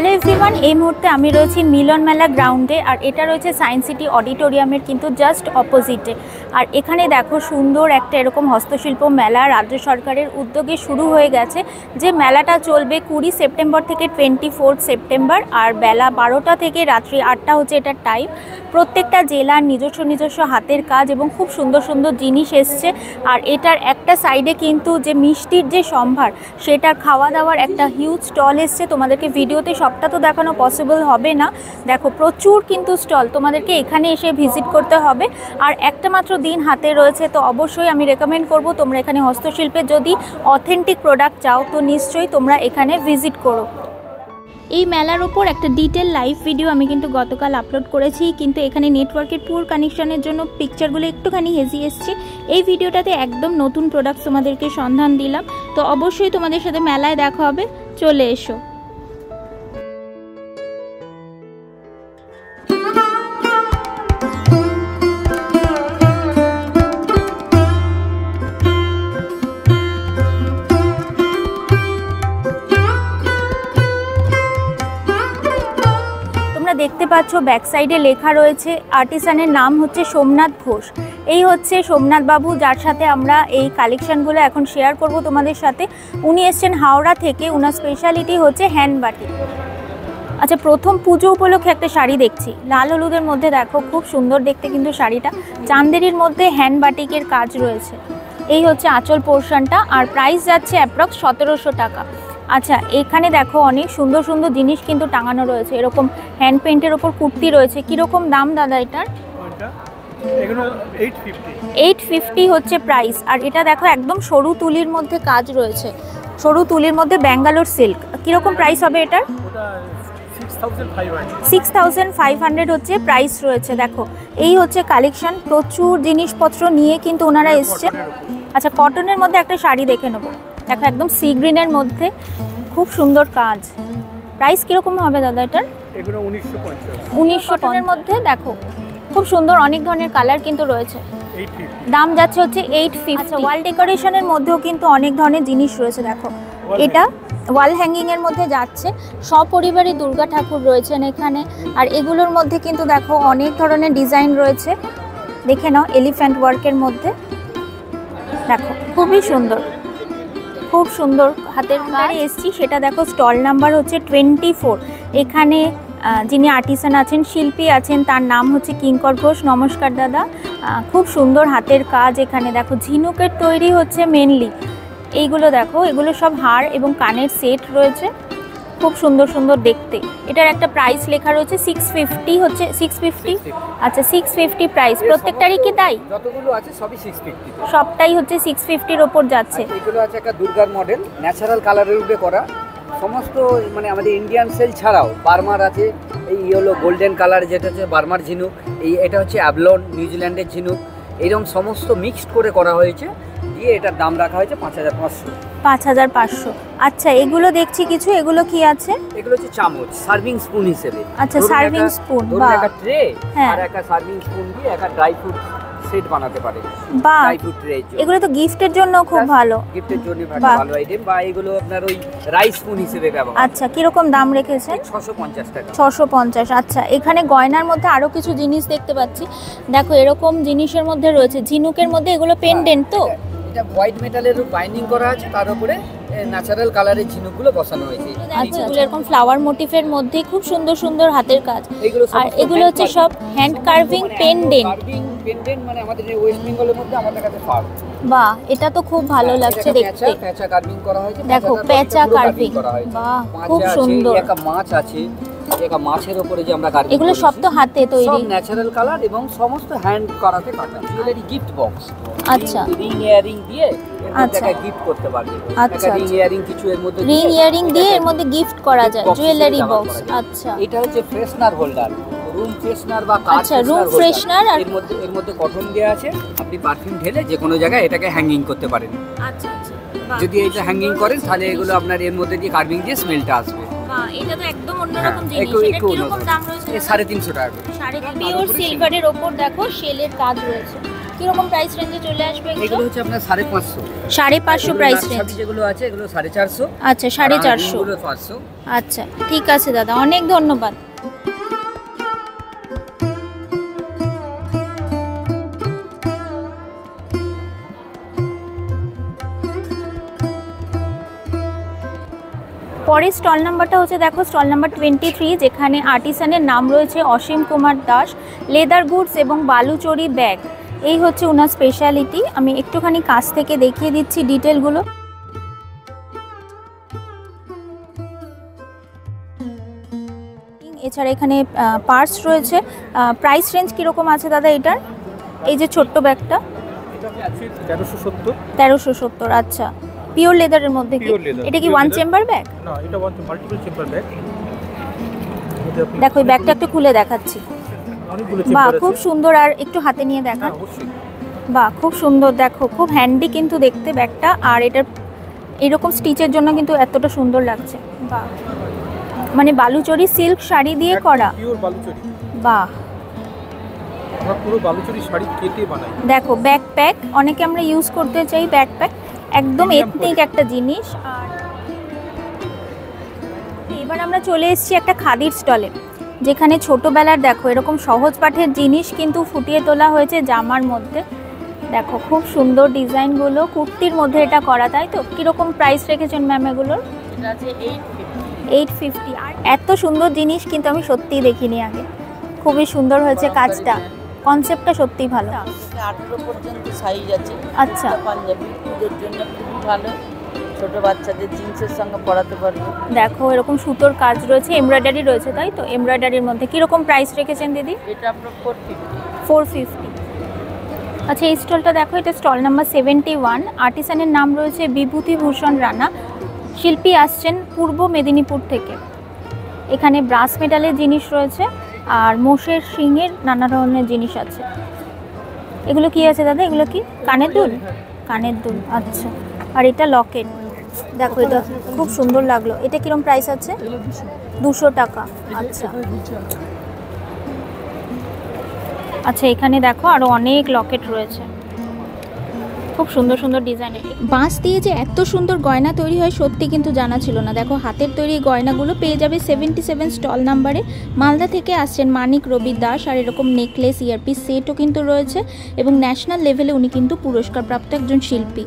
Hello everyone, এই মুহূর্তে আমি রয়েছি মিলন মেলা গ্রাউন্ডে। আর এটা রয়েছে সায়েন্স সিটি অডিটোরিয়ামের কিন্তু জাস্ট অপোজিটে। আর এখানে দেখো সুন্দর একটা এরকম হস্তশিল্প মেলা রাজ্য সরকারের উদ্যোগে শুরু হয়ে গেছে। যে মেলাটা চলবে 20 সেপ্টেম্বর থেকে 24 সেপ্টেম্বর। আর বেলা 12টা থেকে রাত্রি 8টা হচ্ছে এটার টাইম। প্রত্যেকটা জেলার নিজস্ব হাতের কাজ এবং খুব সুন্দর সুন্দর জিনিস এসছে। আর এটার একটা সাইডে কিন্তু যে মিষ্টির যে সম্ভার, সেটার খাওয়া দাওয়ার একটা হিউজ স্টল এসছে। তোমাদেরকে ভিডিওতে সবটা তো দেখানো পসিবল হবে না। দেখো প্রচুর কিন্তু স্টল, তোমাদেরকে এখানে এসে ভিজিট করতে হবে। আর একটা মাত্র দিন হাতে রয়েছে, তো অবশ্যই আমি রেকমেন্ড করব তোমরা এখানে হস্তশিল্পের যদি অথেন্টিক প্রোডাক্ট চাও তো নিশ্চয়ই তোমরা এখানে ভিজিট করো। এই মেলার ওপর একটা ডিটেল লাইভ ভিডিও আমি কিন্তু গতকাল আপলোড করেছি, কিন্তু এখানে নেটওয়ার্কের পুর কানেকশনের জন্য পিকচারগুলো একটুখানি হেজি এসছে। এই ভিডিওটাতে একদম নতুন প্রোডাক্ট তোমাদেরকে সন্ধান দিলাম। তো অবশ্যই তোমাদের সাথে মেলায় দেখা হবে, চলে এসো। দেখতে পাচ্ছ ব্যাক সাইডে লেখা রয়েছে, আর্টিসানের নাম হচ্ছে সোমনাথ ঘোষ। এই হচ্ছে সোমনাথ বাবু, যার সাথে আমরা এই কালেকশনগুলো এখন শেয়ার করব তোমাদের সাথে। উনি এসছেন হাওড়া থেকে, ওনার স্পেশালিটি হচ্ছে হ্যান্ড বাটিক। আচ্ছা, প্রথম পুজো উপলক্ষে একটা শাড়ি দেখছি লাল হলুদের মধ্যে, দেখো খুব সুন্দর দেখতে কিন্তু শাড়িটা। চান্দেরির মধ্যে হ্যান্ড বাটিকের কাজ রয়েছে। এই হচ্ছে আঁচল পোর্শনটা, আর প্রাইস যাচ্ছে অ্যাপ্রক্স 1700 টাকা। আচ্ছা, এখানে দেখো অনেক সুন্দর সুন্দর জিনিস কিন্তু টাঙানো রয়েছে। এরকম হ্যান্ড পেইন্টের ওপর কুর্তি রয়েছে। কীরকম দাম দাদা এটার? 850 হচ্ছে প্রাইস। আর এটা দেখো একদম সরু তুলির মধ্যে কাজ রয়েছে, সরু তুলির মধ্যে ব্যাঙ্গালোর সিল্ক। কীরকম প্রাইস হবে এটার? 6500 হচ্ছে প্রাইস রয়েছে। দেখো এই হচ্ছে কালেকশন, প্রচুর জিনিসপত্র নিয়ে কিন্তু ওনারা এসছে। আচ্ছা, কটনের মধ্যে একটা শাড়ি দেখে নেবো। দেখো একদম সি গ্রিনের মধ্যে খুব সুন্দর কাজ। প্রাইস কিরকম হবে দাদা এটার? 1950 মধ্যে। দেখো খুব সুন্দর, অনেক ধরনের কালার কিন্তু রয়েছে। দাম যাচ্ছে হচ্ছে 850। ওয়াল ডেকোরেশনের মধ্যেও কিন্তু অনেক ধরনের জিনিস রয়েছে। দেখো এটা ওয়াল হ্যাঙ্গিংয়ের মধ্যে যাচ্ছে। সপরিবারে দুর্গা ঠাকুর রয়েছেন এখানে। আর এগুলোর মধ্যে কিন্তু দেখো অনেক ধরনের ডিজাইন রয়েছে, দেখে নাও এলিফ্যান্ট ওয়ার্কের মধ্যে। দেখো খুবই সুন্দর, খুব সুন্দর হাতের কাজ এসছি। সেটা দেখো স্টল নাম্বার হচ্ছে 24। এখানে যিনি আর্টিসান আছেন, শিল্পী আছেন, তার নাম হচ্ছে কিঙ্কর ঘোষ। নমস্কার দাদা। খুব সুন্দর হাতের কাজ। এখানে দেখো ঝিনুকের তৈরি হচ্ছে মেনলি। এইগুলো দেখো, এগুলো সব হার এবং কানের সেট রয়েছে, খুব সুন্দর সুন্দর দেখতে। এটার একটা প্রাইস লেখা রয়েছে 650 হচ্ছে 650। আচ্ছা 650 প্রাইস প্রত্যেকটারই কি তাই? যতগুলো আছে সবই 650, সবটাই হচ্ছে 650-র ওপর যাচ্ছে। এগুলো আছে একটা দুর্গার মডেল, ন্যাচারাল কালারের উপরে করা। সমস্ত মানে আমাদের ইন্ডিয়ান সেল ছাড়াও বার্মার আছে। এই হলো গোল্ডেন কালার, যেটা হচ্ছে বার্মার ঝিনুক। এটা হচ্ছে অ্যাবলন, নিউজিল্যান্ডের ঝিনুক। এইরকম সমস্ত মিক্সড করে করা হয়েছে, দিয়ে এটার দাম রাখা হয়েছে 5500। আচ্ছা, এগুলো দেখছি কিছু, এগুলো কি আছে? এগুলো হচ্ছে চামচ, সার্ভিং স্পুন হিসেবে। আচ্ছা, সার্ভিং স্পুন। বা একটা ট্রে আর একটা সার্ভিং স্পুন দিয়ে একটা ড্রাই ফ্রুট সেট বানাতে পারে। বা ড্রাই ফ্রুট ট্রে, এগুলো তো গিফটের জন্য খুব ভালো। গিফটের জন্য ভালো আইটেম। বা এগুলো আপনার ওই রাইস স্পুন হিসেবে ব্যবহার। আচ্ছা, কিরকম দাম রেখেছেন? 650 টাকা। 650। আচ্ছা, এখানে গয়নার মধ্যে আরো কিছু জিনিস দেখতে পাচ্ছি। দেখো এরকম জিনিসের মধ্যে রয়েছে, ঝিনুকের মধ্যে। এগুলো পেন্ডেন্ট তো? এটা হোয়াইট মেটালের বাইন্ডিং করা আছে, তার উপরে ন্যাচারাল কালারের ঝিনুকগুলো বসানো হয়েছে। আচ্ছা, এগুলো এরকম ফ্লাওয়ার মোটিফের মধ্যে খুব সুন্দর সুন্দর হাতের কাজ। আর এগুলো হচ্ছে সব হ্যান্ড কার্ভিং পেন্ডেন্ট। পেন্ডেন্ট মানে আমাদের ওয়েস্ট বেঙ্গলের মধ্যে আমাদের কাছে পাওয়া। বাহ, এটা তো খুব ভালো লাগছে দেখতে। পেঁচা কার্ভিং করা হয়েছে। দেখো পেঁচা কার্ভিং, বাহ খুব সুন্দর। একটা মাছ আছে, একটা মাছের উপরে যে আমরা কার্ভিং। এগুলো সব তো হাতে তৈরি, সব ন্যাচারাল কালার এবং সমস্ত হ্যান্ড করাতে কাটা। Jewellery gift box. আচ্ছা, রিং ইয়ারিং দিয়ে আচ্ছা গিফট করতে পারবে। আচ্ছা, রিং ইয়ারিং কিছু এর মধ্যে, রিং ইয়ারিং দিয়ে এর মধ্যে গিফট করা যায়, জুয়েলারি বক্স। আচ্ছা, এটা হচ্ছে ফ্রেশনার হোল্ডার, রুম ফ্রেশনার বা কার। আচ্ছা, রুম ফ্রেশনার। আর এর মধ্যে কটন দেয়া আছে, আপনি পারফিউম ঢেলে যে কোনো জায়গায় এটাকে হ্যাঙ্গিং করতে পারেন। আচ্ছা আচ্ছা, যদি এটা হ্যাঙ্গিং করেন তাহলে এগুলো আপনার এর মধ্যে দিয়ে কার্ভিং দিয়ে স্মেলটা আসবে। বাহ, এটা তো একদম অন্যরকম জিনিস। এটা কিরকম দাম রয়েছে? 350 টাকা করে। পিওর সিলভারের ওপর দেখো শেলের কাজ রয়েছে। কিরকম প্রাইস রেঞ্জে চলে আসবে এগুলো হচ্ছে আপনার 550 550 প্রাইস রেঞ্জ। যেগুলো আছে এগুলো 450। আচ্ছা 450। 500। আচ্ছা ঠিক আছে দাদা, অনেক ধন্যবাদ। পরের স্টল নাম্বারটা হচ্ছে দেখো স্টল নাম্বার 23, যেখানে আর্টিসানের নাম রয়েছে অসীম কুমার দাস, লেদার গুডস এবং বালুচরি ব্যাগ, এই হচ্ছে ওনার স্পেশালিটি। আমি একটুখানি কাছ থেকে দেখিয়ে দিচ্ছি ডিটেলগুলো। এছাড়া এখানে পার্স রয়েছে। প্রাইস রেঞ্জ কীরকম আছে দাদা এটার? এই যে ছোট্ট ব্যাগটা 1370। আচ্ছা পিওর লেদারের মধ্যে কি এটা কি ওয়ান চেম্বার ব্যাগ? না, এটা মাল্টিপল চেম্বার ব্যাগ। দেখো এই ব্যাগটা একটু খুলে দেখাচ্ছি। বাহ খুব সুন্দর, আর একটু হাতে নিয়ে দেখা। বাহ খুব সুন্দর, দেখো খুব হ্যান্ডি কিন্তু দেখতে ব্যাগটা, আর এটার এরকম স্টিচের জন্য কিন্তু এতটা সুন্দর লাগছে। বাহ, মানে বালুচরি সিল্ক শাড়ি দিয়ে করা। পিওর বালুচরি। বাহ, আমরা পুরো বালুচরি শাড়ি কেটে বানাই। দেখো ব্যাকপ্যাক, অনেকে আমরা ইউজ করতে চাই ব্যাকপ্যাক, একদম এথনিক একটা জিনিস। আর এবার আমরা চলে এসেছি একটা খাদির স্টলে, যেখানে ছোটোবেলার দেখো এরকম সহজ পাঠের জিনিস কিন্তু ফুটিয়ে তোলা হয়েছে জামার মধ্যে। দেখো খুব সুন্দর ডিজাইনগুলো, কুর্তির মধ্যে এটা করা, তাই তো? কীরকম প্রাইস রেখেছেন ম্যাম এগুলোর? এটা আছে 850। আর এত সুন্দর জিনিস কিন্তু আমি সত্যিই দেখিনি আগে, খুবই সুন্দর হয়েছে কাজটা, কনসেপ্টটা সত্যিই ভালো। 18 পর্যন্ত সাইজ আছে। আচ্ছা, পাঞ্জাবি ওদের জন্য খুবই ভালো, ছোট বাচ্চাদের জিন্সের সঙ্গে পরাতে পারবে। দেখো এরকম সুতোর কাজ রয়েছে, এমব্রয়ডারি রয়েছে, তাই তো? এমব্রয়ডারির মধ্যে কীরকম প্রাইস রেখেছেন দিদি? এটা আপনার 450। 450। আচ্ছা এই স্টলটা দেখো, এটা স্টল নাম্বার 71। আর্টিসানের নাম রয়েছে বিভূতিভূষণ রানা, শিল্পী আসছেন পূর্ব মেদিনীপুর থেকে। এখানে ব্রাস মেটালের জিনিস রয়েছে আর মোষের শিংয়ের নানা ধরনের জিনিস আছে। এগুলো কি আছে দাদা? এগুলো কি কানের দুল? কানের দুল, আচ্ছা। আর এটা লকেট, দেখো এটা খুব সুন্দর লাগলো। এটা কিরম প্রাইস আছে? 200 টাকা। আচ্ছা আচ্ছা, এখানে দেখো আরো অনেক লকেট রয়েছে, খুব সুন্দর সুন্দর ডিজাইনের। বাঁশ দিয়ে যে এত সুন্দর গয়না তৈরি হয় সত্যি কিন্তু জানা ছিল না। দেখো হাতের তৈরি গয়নাগুলো পেয়ে যাবে 77 স্টল নাম্বারে। মালদা থেকে আসছেন মানিক রবি দাস, আর এরকম নেকলেস ইয়ারপিস সেটও কিন্তু রয়েছে, এবং ন্যাশনাল লেভেলে উনি কিন্তু পুরস্কারপ্রাপ্ত একজন শিল্পী।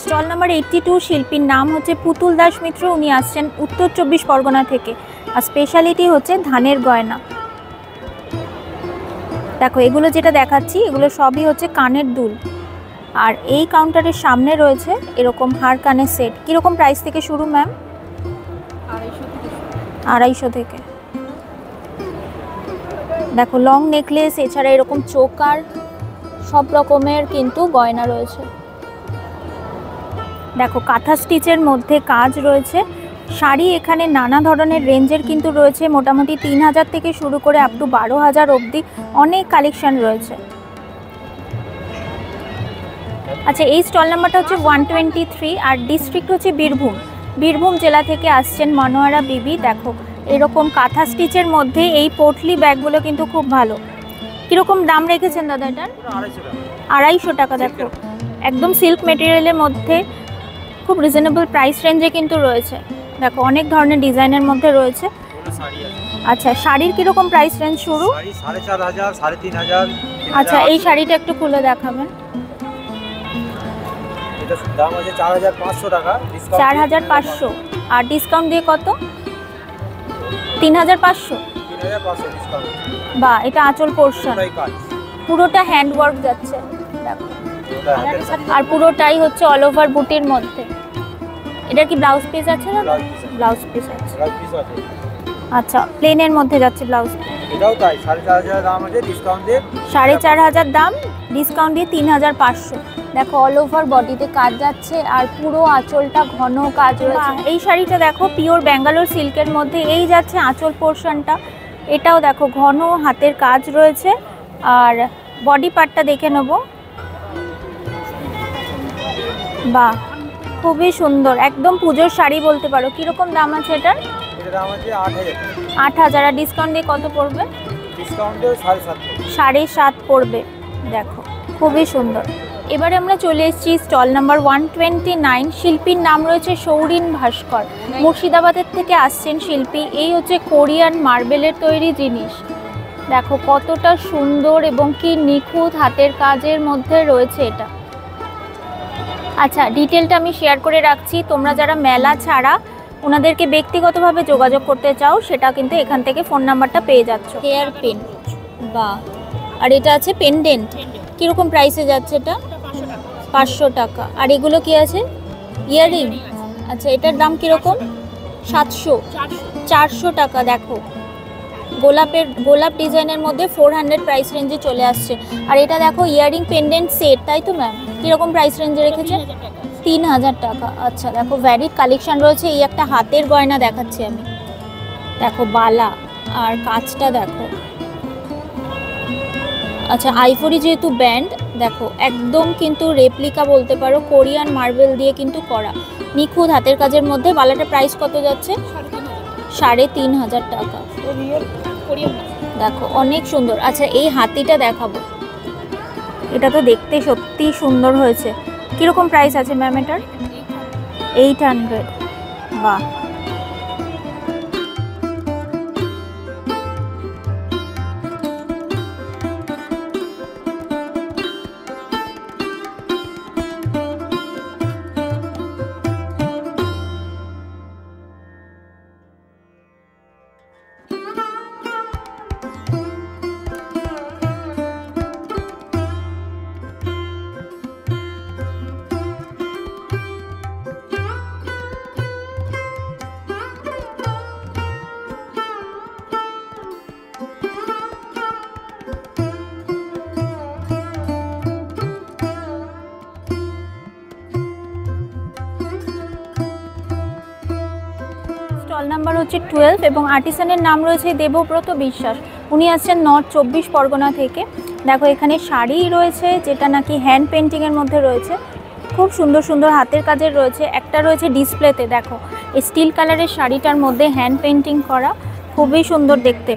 স্টল নাম্বার 82, শিল্পীর নাম হচ্ছে পুতুল দাস মিত্র, উনি আসছেন উত্তর 24 পরগনা থেকে, আর স্পেশালিটি হচ্ছে ধানের গয়না। দেখো এগুলো যেটা দেখাচ্ছি এগুলো সবই হচ্ছে কানের দুল। আর এই কাউন্টারের সামনে রয়েছে এরকম হার কানের সেট। কীরকম প্রাইস থেকে শুরু ম্যাম? 250 থেকে। দেখো লং নেকলেস, এছাড়া এরকম চোকার, সব রকমের কিন্তু গয়না রয়েছে। দেখো কাঁথা স্টিচের মধ্যে কাজ রয়েছে। শাড়ি এখানে নানা ধরনের রেঞ্জের কিন্তু রয়েছে, মোটামুটি 3000 থেকে শুরু করে আপ টু 12000 অবধি অনেক কালেকশন রয়েছে। আচ্ছা এই স্টল নাম্বারটা হচ্ছে 123, আর ডিস্ট্রিক্ট হচ্ছে বীরভূম। বীরভূম জেলা থেকে আসছেন মনোয়ারা বিবি। দেখো এরকম কাঁথা স্টিচের মধ্যে এই পোটলি ব্যাগগুলো কিন্তু খুব ভালো। কীরকম দাম রেখেছেন দাদা এটার? 250 টাকা। দেখো একদম সিল্ক মেটেরিয়ালের মধ্যে, খুব রিজনেবল প্রাইস রেঞ্জে কিন্তু রয়েছে। দেখো অনেক ধরনের ডিজাইনের মধ্যে রয়েছে। আচ্ছা শাড়ির কীরকম প্রাইস রেঞ্জ শুরু? 4500, 3500। আচ্ছা এই শাড়িটা একটু খুলে দেখাবেন। এটা দাম আছে 4500 টাকা। 4500, আর ডিসকাউন্ট দিয়ে কত? 3500। 3500 ডিসকাউন্ট। বা এটা আঁচল পোর্শন, পুরোটা হ্যান্ড ওয়ার্ক যাচ্ছে দেখো, আর পুরোটাই হচ্ছে অল ওভার বুটির মধ্যে। এটা কি ব্লাউজ পিস আছে না? ব্লাউজ পিস আছে। আচ্ছা প্লেনের মধ্যে যাচ্ছে ব্লাউজ। এটাও তাই, 4500 দাম আছে, ডিসকাউন্ট দিয়ে 4500 দাম, ডিসকাউন্ট দিয়ে 3500। দেখো অল ওভার বডিতে কাজ যাচ্ছে আর পুরো আঁচলটা ঘন কাজ রয়েছে। এই শাড়িটা দেখো পিওর ব্যাঙ্গালোর সিল্কের মধ্যে এই যাচ্ছে আঁচল পোর্শনটা, এটাও দেখো ঘন হাতের কাজ রয়েছে। আর বডি পার্টটা দেখে নেব। বাহ, খুবই সুন্দর, একদম পুজোর শাড়ি বলতে পারো। কিরকম দাম আছে এটার? এটার দাম আছে 8,000। 8,000। আর ডিসকাউন্ট দিয়ে কত পড়বে? ডিসকাউন্টে 7,500। 7.5 পড়বে। দেখো খুবই সুন্দর। এবারে আমরা চলে এসেছি স্টল নাম্বার 129। শিল্পীর নাম রয়েছে সৌরিন ভাস্কর, মুর্শিদাবাদের থেকে আসছেন শিল্পী। এই হচ্ছে কোরিয়ান মার্বেলের তৈরি জিনিস। দেখো কতটা সুন্দর এবং কি নিখুঁত হাতের কাজের মধ্যে রয়েছে এটা। আচ্ছা, ডিটেলটা আমি শেয়ার করে রাখছি। তোমরা যারা মেলা ছাড়া ওনাদেরকে ব্যক্তিগতভাবে যোগাযোগ করতে চাও সেটা কিন্তু এখান থেকে ফোন নাম্বারটা পেয়ে যাচ্ছ। হেয়ার পিন, বা আর এটা আছে পেন্ডেন্ট। কীরকম প্রাইসে যাচ্ছে এটা? 500 টাকা। আর এগুলো কি আছে? ইয়াররিং। আচ্ছা, এটার দাম কীরকম? 400 টাকা। দেখো গোলাপ ডিজাইনের মধ্যে 400 প্রাইস রেঞ্জে চলে আসছে। আর এটা দেখো ইয়াররিং পেন্ডেন্ট সেট, তাই তো ম্যাম? কীরকম প্রাইস রেঞ্জে রেখেছে? 3000 টাকা। আচ্ছা, দেখো ভ্যারিড কালেকশন রয়েছে। এই একটা হাতের গয়না দেখাচ্ছি আমি, দেখো বালা আর কাজটা দেখো। আচ্ছা, আইভরি যেহেতু ব্যান্ড, দেখো একদম কিন্তু রেপ্লিকা বলতে পারো, কোরিয়ান মার্বেল দিয়ে কিন্তু করা, নিখুঁত হাতের কাজের মধ্যে। বালাটার প্রাইস কত যাচ্ছে? 3,500 টাকা। দেখো অনেক সুন্দর। আচ্ছা, এই হাতিটা দেখাবো, এটা তো দেখতে সত্যি সুন্দর হয়েছে। কীরকম প্রাইস আছে ম্যাম এটার? 800। বাহ, স্টল নাম্বার হচ্ছে 12 এবং আর্টিসানের নাম রয়েছে দেবব্রত বিশ্বাস। উনি আসছেন নর্থ 24 পরগনা থেকে। দেখো এখানে শাড়ি রয়েছে যেটা নাকি হ্যান্ড পেন্টিংয়ের মধ্যে রয়েছে, খুব সুন্দর সুন্দর হাতের কাজের রয়েছে। একটা রয়েছে ডিসপ্লেতে, দেখো এই স্টিল কালারের শাড়িটার মধ্যে হ্যান্ড পেন্টিং করা, খুবই সুন্দর দেখতে।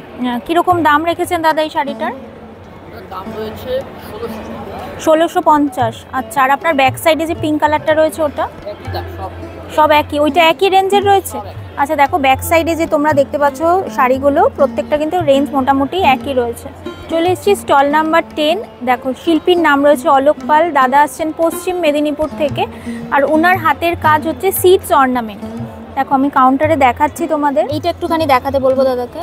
কীরকম দাম রেখেছেন দাদা এই শাড়িটার? দাম রয়েছে 1650। আচ্ছা, আর আপনার ব্যাক সাইডে যে পিঙ্ক কালারটা রয়েছে ওটা? সব একই, ওইটা একই রেঞ্জের রয়েছে? আচ্ছা, দেখো ব্যাক সাইডে যে তোমরা দেখতে পাচ্ছ শাড়িগুলো, প্রত্যেকটা কিন্তু রেঞ্জ মোটামুটি একই রয়েছে। চলে এসেছি স্টল নাম্বার 10। দেখো শিল্পীর নাম রয়েছে অলোক পাল। দাদা আসছেন পশ্চিম মেদিনীপুর থেকে, আর ওনার হাতের কাজ হচ্ছে সিডস অর্নামেন্ট। দেখো আমি কাউন্টারে দেখাচ্ছি তোমাদের, এইটা একটুখানি দেখাতে বলবো দাদাকে।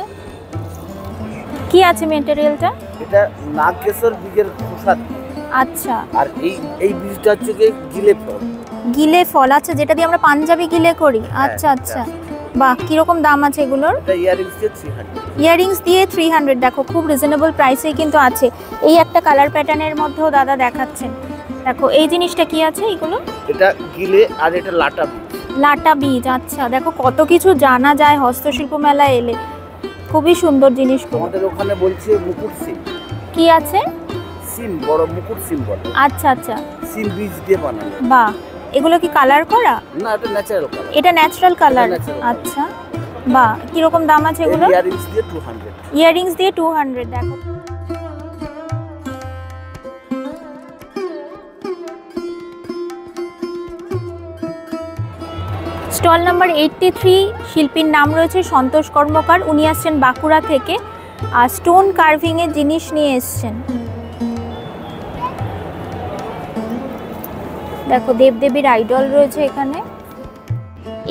কি আছে মেটেরিয়ালটা? এটা নাগকেশর বীজের খোসা। আচ্ছা, আর এই বীজটা হচ্ছে গিলে ফল। গিলে ফল, আচ্ছা, যেটা দিয়ে আমরা পাঞ্জাবি গিলে করি। আচ্ছা আচ্ছা, বাহ, কীরকম দাম আছে এগুলোর? ইয়ারিংস দিয়ে 300। ইয়ারিংস দিয়ে 300। দেখো খুব রিজনেবল প্রাইসেই কিন্তু আছে। এই একটা কালার প্যাটার্নের মধ্যেও দাদা দেখাচ্ছেন। দেখো এই জিনিসটা কি আছে এগুলো? এটা গিলে, আর এটা লাটা বীজ। লাটা বীজ। আচ্ছা, দেখো কত কিছু জানা যায় হস্তশিল্প মেলায় এলে, খুবই সুন্দর জিনিসগুলো। আমাদের ওখানে বলছে মুকুট সিম। কি আছে? সিম, বড় মুকুট সিম বলে। আচ্ছা আচ্ছা, সিম বীজ দিয়ে বানানো। বাহ, এগুলো কি কালার করা? না, এটা ন্যাচারাল কালার। এটা ন্যাচারাল কালার। natural আচ্ছা, বাহ, কিরকম দাম আছে এগুলো? ইয়ারিংস দিয়ে 200। ইয়ারিংস দিয়ে 200। দেখো স্টল নাম্বার 83। শিল্পীর নাম রয়েছে সন্তোষ কর্মকার। উনি আসছেন বাঁকুড়া থেকে, আর স্টোন কার্ভিংয়ের জিনিস নিয়ে এসছেন। দেখো দেবদেবীর আইডল রয়েছে এখানে।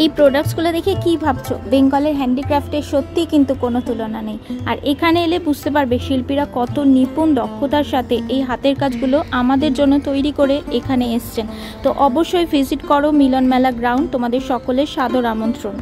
এই প্রোডাক্টসগুলো দেখে কি ভাবছো? বেঙ্গলের হ্যান্ডিক্রাফটের সত্যি কিন্তু কোনো তুলনা নেই। আর এখানে এলে বুঝতে পারবে শিল্পীরা কত নিপুণ দক্ষতার সাথে এই হাতের কাজগুলো আমাদের জন্য তৈরি করে এখানে এসছেন। তো অবশ্যই ভিজিট করো মিলন মেলা গ্রাউন্ড। তোমাদের সকলের সাদর আমন্ত্রণ।